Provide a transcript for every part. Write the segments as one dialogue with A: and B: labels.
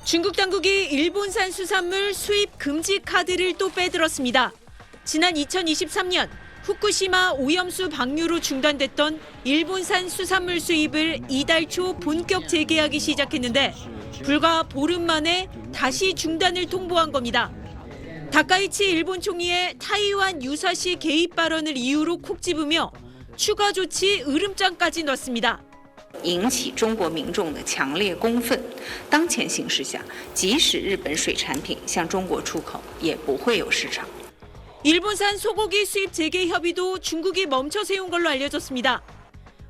A: 중국 당국이 일본산 수산물 수입 금지 카드를 또 빼들었습니다. 지난 2023년 후쿠시마 오염수 방류로 중단됐던 일본산 수산물 수입을 이달 초 본격 재개하기 시작했는데 불과 보름 만에 다시 중단을 통보한 겁니다. 다카이치 일본 총리의 타이완 유사시 개입 발언을 이유로 콕 집으며 추가 조치 으름장까지 넣습니다.
B: 引起中国民众的强烈公愤。当前形势下，即使日本水产品向中国出口，也不会有市场。
A: 일본산 소고기 수입 재개 협의도 중국이 멈춰 세운 걸로 알려졌습니다.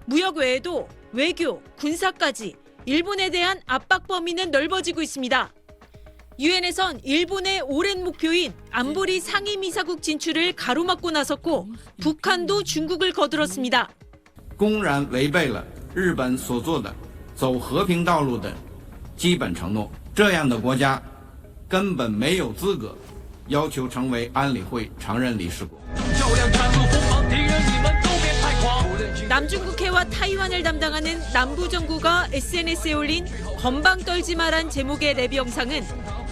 A: 무역 외에도 외교, 군사까지 일본에 대한 압박 범위는 넓어지고 있습니다. 유엔에선 일본의 오랜 목표인 안보리 상임이사국 진출을 가로막고 나섰고 북한도 중국을 거들었습니다.
C: 公然违背了日本所做的走和平道路的基本承诺，这样的国家根本没有资格要求成为安理会常任理事国。
A: 남중국해와 타이완을 담당하는 남부정부가 SNS에 올린 건방 떨지 마란 제목의 랩 영상은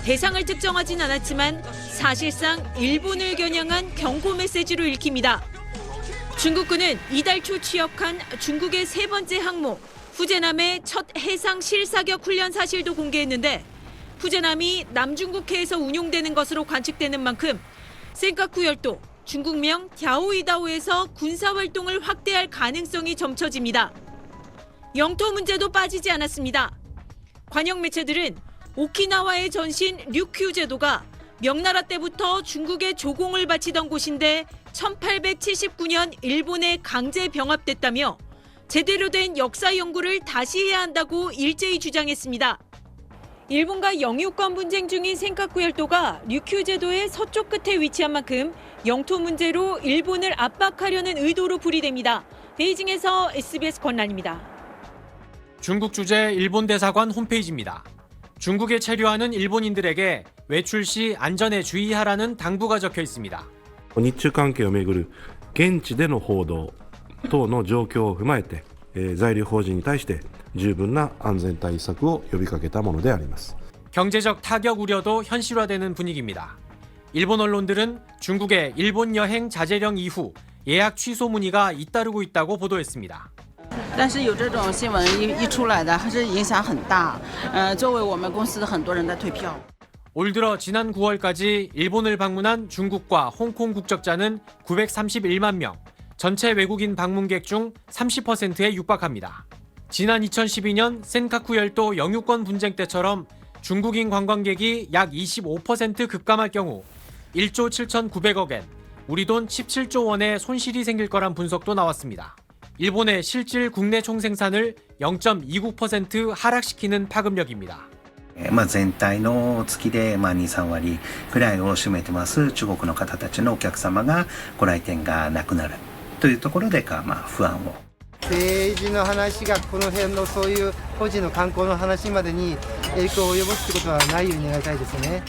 A: 대상을 특정하진 않았지만 사실상 일본을 겨냥한 경고 메시지로 읽힙니다. 중국군은 이달 초 취역한 중국의 세 번째 항모 후제남의 첫 해상 실사격 훈련 사실도 공개했는데 후제남이 남중국해에서 운용되는 것으로 관측되는 만큼 센카쿠 열도 중국명 갸오이다오에서 군사활동을 확대할 가능성이 점쳐집니다. 영토 문제도 빠지지 않았습니다. 관영 매체들은 오키나와의 전신 류큐 제도가 명나라 때부터 중국에 조공을 바치던 곳인데 1879년 일본에 강제 병합됐다며 제대로 된 역사 연구를 다시 해야 한다고 일제히 주장했습니다. 일본과 영유권 분쟁 중인 센카쿠 열도가 류큐 제도의 서쪽 끝에 위치한 만큼 영토 문제로 일본을 압박하려는 의도로 풀이됩니다. 베이징에서 SBS 권란입니다.
D: 중국 주재 일본 대사관 홈페이지입니다. 중국에 체류하는 일본인들에게 외출 시 안전에 주의하라는 당부가 적혀 있습니다.
E: 日中関係をめぐる現地での報道等の状況を踏まえて、在留邦人に対して十分な安全対策を呼びかけたものであります。
D: 경제적 타격 우려도 현실화되는 분위기입니다. 일본 언론들은 중국의 일본 여행 자제령 이후 예약 취소 문의가 잇따르고 있다고 보도했습니다.
F: 但是有这种新闻一出来的，还是影响很大。作为我们公司的很多人在退票。
D: 올 들어 지난 9월까지 일본을 방문한 중국과 홍콩 국적자는 931만 명, 전체 외국인 방문객 중 30%에 육박합니다. 지난 2012년 센카쿠 열도 영유권 분쟁 때처럼 중국인 관광객이 약 25% 급감할 경우 1조 7,900억 엔, 우리 돈 17조 원의 손실이 생길 거란 분석도 나왔습니다. 일본의 실질 국내 총생산을 0.29% 하락시키는 파급력입니다.
G: 全体の月で2、3割くらいを占めてます中国の方たちのお客様がご来店がなくなるというところで不安を。
H: 政治の話がこの辺のそういう個人の観光の話までに影響を及ぼすってことはないように願いたいですね。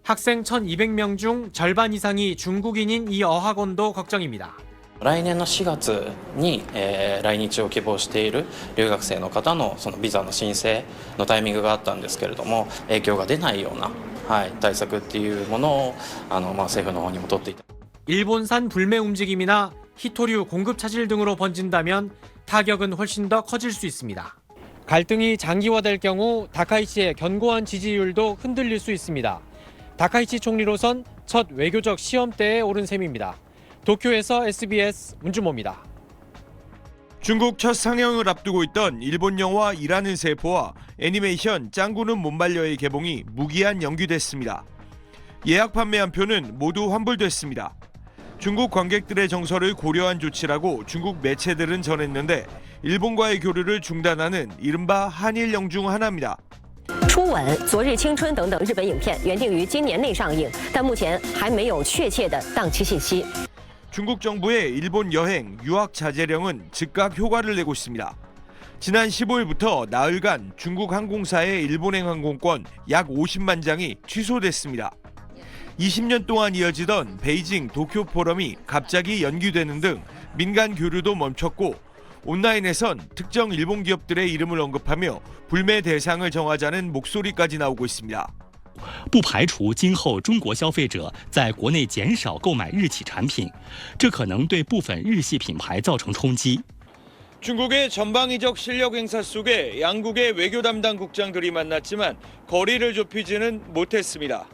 D: 학생 1,200명 중 절반 이상이 중국인인 이 어학원도 걱정입니다.
I: 来年の4月に、来日を希望している留学生の方のそのビザの申請のタイミングがあったんですけれども影響が出ないような、対策っていうものを政府の方にも取っていた。
D: 일본산 불매 움직임이나 히토류 공급 차질 등으로 번진다면 타격은 훨씬 더 커질 수 있습니다. 갈등이 장기화될 경우 다카이치의 견고한 지지율도 흔들릴 수 있습니다. 다카이치 총리로선 첫 외교적 시험대에 오른 셈입니다. 도쿄에서 SBS 문주모입니다.
J: 중국 첫 상영을 앞두고 있던 일본 영화 일하는 세포와 애니메이션 짱구는 못 말려의 개봉이 무기한 연기됐습니다. 예약 판매한 표는 모두 환불됐습니다. 중국 관객들의 정서를 고려한 조치라고 중국 매체들은 전했는데 일본과의 교류를 중단하는 이른바 한일령 중 하나입니다.
K: 初吻、昨日青春等等日本影片原定于今年内上映，但目前还没有确切的档期信息。
J: 중국 정부의 일본 여행, 유학 자제령은 즉각 효과를 내고 있습니다. 지난 15일부터 나흘간 중국 항공사의 일본행 항공권 약 50만 장이 취소됐습니다. 20년 동안 이어지던 베이징 도쿄 포럼이 갑자기 연기되는 등 민간 교류도 멈췄고 온라인에선 특정 일본 기업들의 이름을 언급하며 불매 대상을 정하자는 목소리까지 나오고 있습니다.
L: 不排除今后中国消费者在国内减少购买日企产品，这可能对部分日系品牌造成冲击。
J: 중국의 전방위적 실력 행사 속에 양국의 외교 담당 국장들이 만났지만 거리를 좁히지는 못했습니다.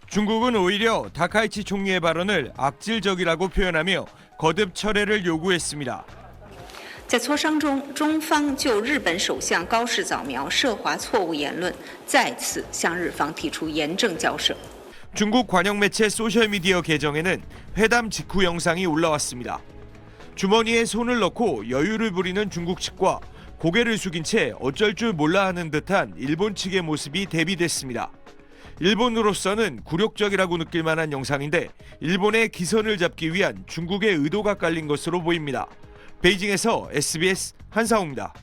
J: 중국은 오히려 다카이치 총리의 발언을 악질적이라고 표현하며 거듭 철회를 요구했습니다.
B: 在磋商中，中方就日本首相高市早苗涉华错误言论再次向日方提出严正交涉。
J: 중국 관영 매체 소셜미디어 계정에는 회담 직후 영상이 올라왔습니다. 주머니에 손을 넣고 여유를 부리는 중국 측과 고개를 숙인 채 어쩔 줄 몰라 하는 듯한 일본 측의 모습이 대비됐습니다. 일본으로서는 굴욕적이라고 느낄 만한 영상인데 일본의 기선을 잡기 위한 중국의 의도가 깔린 것으로 보입니다. 베이징에서 SBS 한상우입니다.